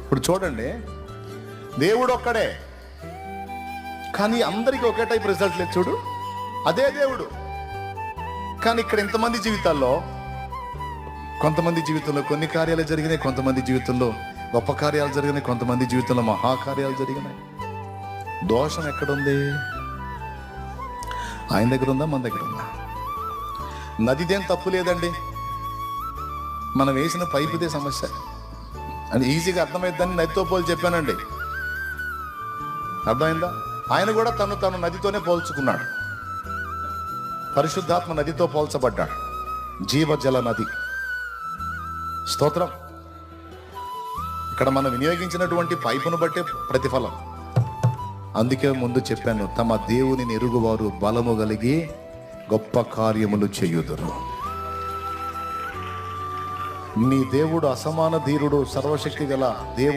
ఇప్పుడు చూడండి, దేవుడు ఒక్కడే, కానీ అందరికీ ఒకే టైప్ రిజల్ట్ లేదు. చూడు, అదే దేవుడు, కానీ ఇక్కడ ఇంతమంది జీవితాల్లో, కొంతమంది జీవితంలో కొన్ని కార్యాలు జరిగినాయి, కొంతమంది జీవితంలో గొప్ప కార్యాలు జరిగినాయి, కొంతమంది జీవితంలో మహాకార్యాలు జరిగినాయి. దోషం ఎక్కడుంది? ఆయన దగ్గర ఉందా, మన దగ్గర ఉందా? నదిదేం తప్పు లేదండి, మనం వేసిన పైపుదే సమస్య అని ఈజీగా అర్థమైద్దని నదితో పోల్చి చెప్పానండి. అర్థమైందా? ఆయన కూడా తను నదితోనే పోల్చుకున్నాడు. పరిశుద్ధాత్మ నదితో పోల్చబడ్డాడు, జీవజల నది. స్తోత్రం. ఇక్కడ మనం వినియోగించినటువంటి పైపును బట్టే ప్రతిఫలం. అందుకే ముందు చెప్పాను, తమ దేవునిని ఎరుగువారు బలము కలిగి గొప్ప కార్యములు చేయుదురు. నీ దేవుడు అసమాన ధీరుడు, సర్వశక్తి గల దేవుడు.